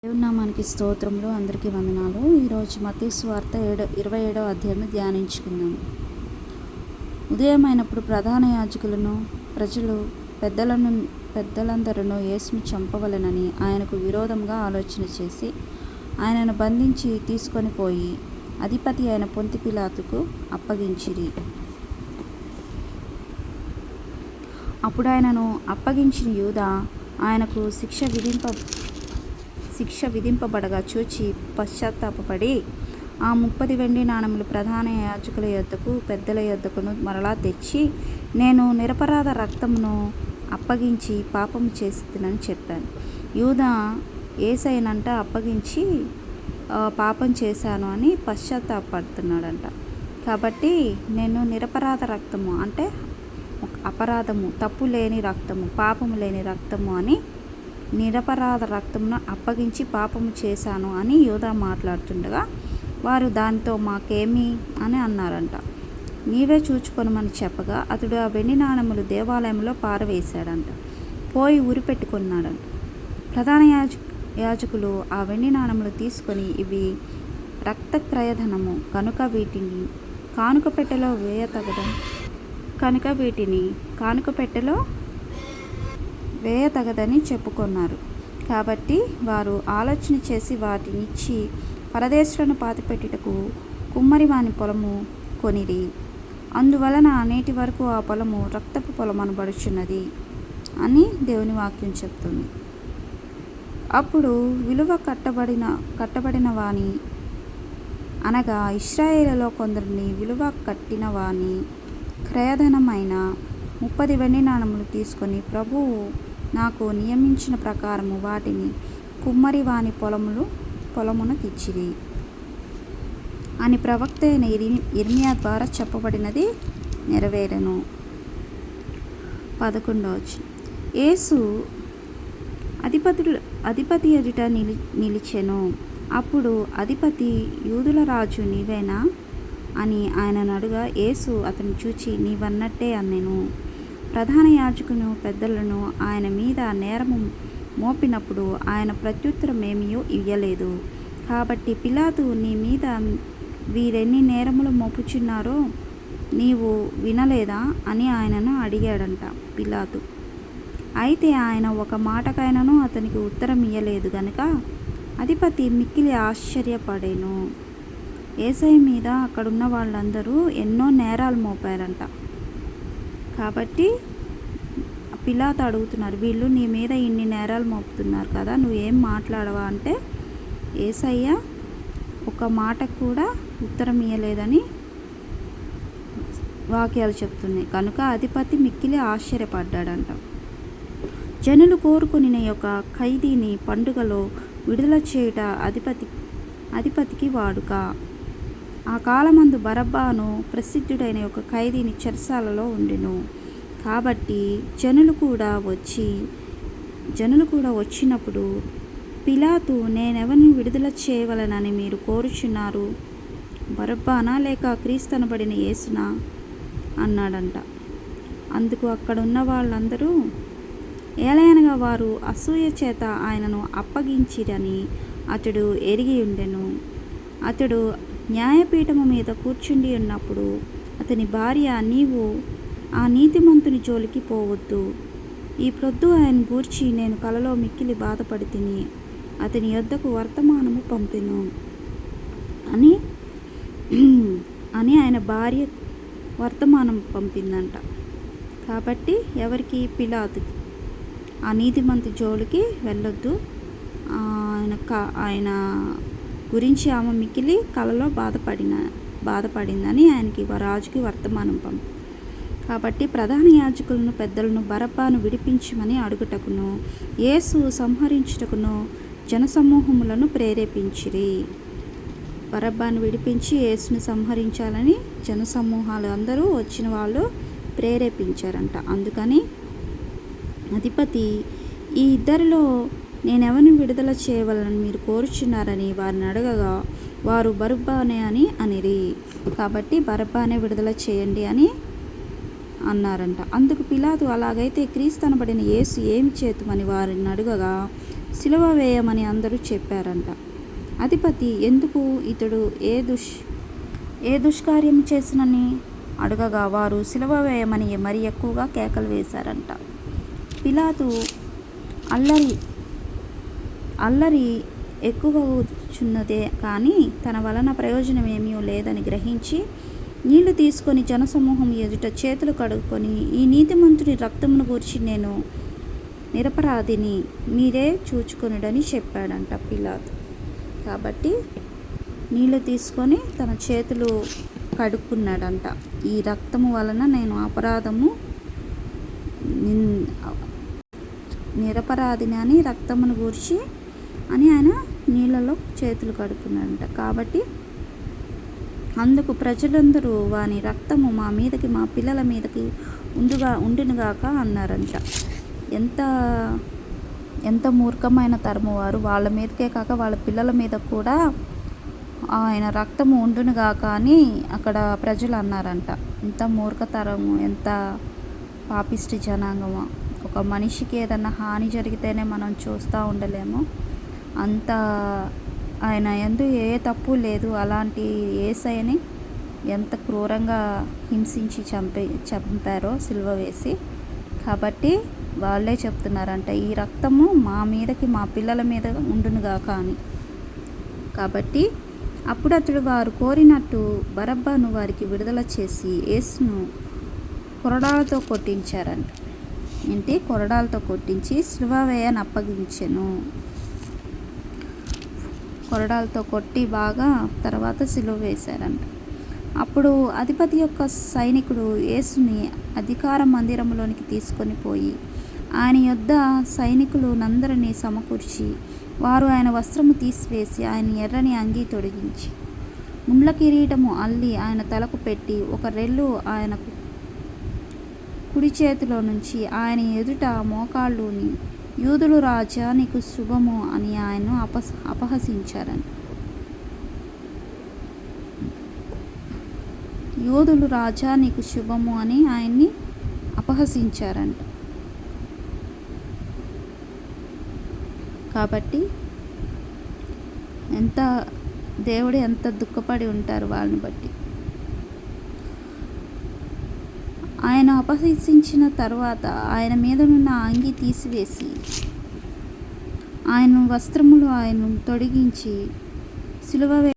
దేవుని నామానికి స్తోత్రములు. అందరికీ వందనాలు. ఈరోజు మత్తయి సువార్త 27వ అధ్యాయం ధ్యానించుకుందాం. ఉదయమైనప్పుడు ప్రధాన యాజకులను ప్రజలు పెద్దలందరూ యేసును చంపవలెనని ఆయనకు విరోధంగా ఆలోచన చేసి ఆయనను బంధించి తీసుకొని పోయి అధిపతి అయిన పొంతి పిలాతుకు అప్పగించిరి. అప్పుడు ఆయనను అప్పగించిన యూదా ఆయనకు శిక్ష విధింపబడగా చూచి పశ్చాత్తాపపడి ఆ 30 వెండి నాణెములు ప్రధాన యాజకుల యొద్దకు పెద్దల యొద్దకును మరలా తెచ్చి, నేను నిరపరాధ రక్తమును అప్పగించి పాపము చేసితినని చెప్పాను. యూదా యేసయ్యనంట అప్పగించి పాపం చేశాను అని పశ్చాత్తాపడుతున్నాడంట. కాబట్టి నేను నిరపరాధ రక్తము అంటే అపరాధము, తప్పు లేని రక్తము, పాపము లేని రక్తము అని నిరపరాధ రక్తమును అప్పగించి పాపము చేశాను అని యూదా మాట్లాడుతుండగా వారు దానితో మాకేమి అని అన్నారంట. నీవే చూచుకొనమని చెప్పగా అతడు ఆ వెండి నాణెములు దేవాలయంలో పారవేశాడంట. పోయి ఉరిపెట్టుకున్నాడంట. ప్రధాన యాజకులు ఆ వెండి నాణెములు తీసుకొని, ఇవి రక్తక్రయధనము కనుక వీటిని కానుక పెట్టెలో వేయతగదని చెప్పుకొన్నారు. కాబట్టి వారు ఆలోచన చేసి వాటినిచ్చి పరదేశులను పాతిపెట్టుటకు కుమ్మరి వాని పొలము కొనిరి. అందువలన నేటి వరకు ఆ పొలము రక్తపు పొలమనబడుచున్నది అని దేవుని వాక్యం చెప్తుంది. అప్పుడు విలువ కట్టబడిన వాని అనగా ఇశ్రాయేలులో కొందరిని విలువ కట్టిన వాని క్రయధనమైన 30 వెండి నాణెములు తీసుకొని, ప్రభువు నాకు నియమించిన ప్రకారము వాటిని కుమ్మరి వాని పొలమునకిచ్చిరి అని ప్రవక్త అయిన ఇర్మియా ద్వారా చెప్పబడినది నెరవేరెను. 11వ వచనం. యేసు అధిపతి ఎదుట నిలిచెను. అప్పుడు అధిపతి, యూదుల రాజు నీవేనా అని ఆయనను అడుగా, యేసు అతన్ని చూచి నీవన్నట్టే అనెను. ప్రధాన యాజకులను పెద్దలను ఆయన మీద నేరము మోపినప్పుడు ఆయన ప్రత్యుత్తరం ఏమీ ఇయ్యలేదు. కాబట్టి పిలాతు, నీ మీద వీరెన్ని నేరములు మోపుచున్నారో నీవు వినలేదా అని ఆయనను అడిగాడంట పిలాతు. అయితే ఆయన ఒక మాటకైనను అతనికి ఉత్తరం ఇయ్యలేదు గనుక అధిపతి మిక్కిలి ఆశ్చర్యపడెను. యేసయ్య మీద అక్కడున్న వాళ్ళందరూ ఎన్నో నేరాలు మోపారంట. కాబట్టి పిలాతు అడుగుతున్నారు, వీళ్ళు నీ మీద ఇన్ని నేరాలు మోపుతున్నారు కదా, నువ్వేం మాట్లాడవా అంటే యేసయ్య ఒక మాటకు కూడా ఉత్తరం ఇయ్యలేదని వాక్యాలు చెప్తున్నాయి. కనుక అధిపతి మిక్కిలి ఆశ్చర్యపడ్డాడంట. జనులు కోరుకుని యొక్క ఖైదీని పండుగలో విడుదల చేయుట అధిపతికి వాడుక. ఆ కాలమందు బరబ్బను ప్రసిద్ధుడైన ఒక ఖైదీని చెరసాలలో ఉండెను. కాబట్టి జనులు కూడా వచ్చినప్పుడు పిలాతు, నేనెవరిని విడుదల చేయవలనని మీరు కోరుచున్నారు, బరబ్బనా లేక క్రీస్తనబడిన యేసునా అన్నాడంట. అందుకు అక్కడున్న వాళ్ళందరూ, ఏలయనగా వారు అసూయ చేత ఆయనను అప్పగించిరని అతడు ఎరిగి ఉండెను. అతడు న్యాయపీఠము మీద కూర్చుండి ఉన్నప్పుడు అతని భార్య, నీవు ఆ నీతిమంతుని జోలికి పోవద్దు. ఈ ప్రొద్దు ఆయన గూర్చి నేను కలలో మిక్కిలి బాధపడి తిని అతని యొద్దకు వర్తమానము పంపెను అని ఆయన భార్య వర్తమానం పంపిందంట. కాబట్టి ఎవరికి? పిలాతుకి. ఆ నీతిమంతు జోలికి వెళ్ళొద్దు, ఆయన గురించి ఆమె మిక్కిలి కలలో బాధపడిందని ఆయనకి రాజుకి వర్తమానం పంపి. కాబట్టి ప్రధాన యాజకులను పెద్దలను బరబ్బను విడిపించమని అడుగుటకును యేసు సంహరించుటకును జనసమూహములను ప్రేరేపించిరి. బరబ్బను విడిపించి యేసును సంహరించాలని జనసమూహాలు అందరూ వచ్చిన వాళ్ళు ప్రేరేపించారంట. అందుకని అధిపతి, ఈ ఇద్దరిలో నేనెవరిని విడుదల చేయవలనని మీరు కోరుచున్నారని వారిని అడగగా వారు బరబ్బనే అని అనిరి. కాబట్టి బరబ్బనే విడుదల చేయండి అని అన్నారంట. అందుకు పిలాతు, అలాగైతే క్రీస్తనబడిన యేసు ఏమి చేతుమని వారిని అడగగా సిలువ వేయమని అందరూ చెప్పారంట. అధిపతి ఎందుకు ఇతడు ఏ దుష్కార్యం చేసినని అడగగా వారు సిలువ వేయమని మరి ఎక్కువగా కేకలు వేశారంట. పిలాతు అల్లరి ఎక్కువచున్నదే కానీ తన వలన ప్రయోజనం ఏమీ లేదని గ్రహించి నీళ్లు తీసుకొని జనసమూహం ఎదుట చేతులు కడుక్కొని, ఈ నీతిమంతుడి రక్తమును గూర్చి నేను నిరపరాధిని, మీరే చూచుకొనుడని చెప్పాడంట పిలాతు. కాబట్టి నీళ్లు తీసుకొని తన చేతులు కడుక్కున్నాడంట. ఈ రక్తము వలన నేను నిరపరాధిని అని రక్తమును గూర్చి అని ఆయన నీళ్ళలో చేతులు కడుక్కున్నాడంట. కాబట్టి అందుకు ప్రజలందరూ వాని రక్తము మా మీదకి మా పిల్లల మీదకి ఉండునుగాక అన్నారంట. ఎంత మూర్ఖమైన తరము వారు! వాళ్ళ మీదకే కాక వాళ్ళ పిల్లల మీద కూడా ఆయన రక్తము ఉండునుగాక అని అక్కడ ప్రజలు అన్నారంట. ఎంత మూర్ఖతరము, ఎంత పాపిష్టి జనాంగమో! ఒక మనిషికి ఏదన్నా హాని జరిగితేనే మనం చూస్తూ ఉండలేము. అంత ఆయన యందు ఏ తప్పు లేదు. అలాంటి యేసయ్యని ఎంత క్రూరంగా హింసించి చంపారో సిలువ వేసి. కాబట్టి వాళ్ళే చెప్తున్నారంట, ఈ రక్తము మా మీదకి మా పిల్లల మీద ఉండునుగాక అని. కాబట్టి అప్పుడు అతడు వారు కోరినట్టు బరబ్బను వారికి విడుదల చేసి యేసును కొరడాలతో కొట్టించారంట. కొరడాలతో కొట్టించి సిలువ వేయనప్పగించెను. కొరడాలతో కొట్టి బాగా తర్వాత సిలువ వేశారంట. అప్పుడు అధిపతి యొక్క సైనికుడు యేసుని అధికార మందిరంలోనికి తీసుకొని పోయి ఆయన యొద్ద సైనికులనందరినీ సమకూర్చి వారు ఆయన వస్త్రము తీసివేసి ఆయన ఎర్రని అంగీ తొడిగించి ముండ్ల కిరీటము అల్లి ఆయన తలకు పెట్టి ఒక రెల్లు ఆయనకు కుడి చేతిలో నుంచి ఆయన ఎదుట మోకాళ్ళుని యూదులు రాజా నీకు శుభము అని ఆయన్ను అపహసించారంట. యూదులు రాజా నీకు శుభము అని ఆయన్ని అపహసించారంట. కాబట్టి దేవుడు ఎంత దుఃఖపడి ఉంటారు వాళ్ళని బట్టి. ఆయన అపహసించిన తర్వాత ఆయన మీదనున్న అంగి తీసివేసి ఆయన వస్త్రములు ఆయన తొడిగించి సిలువ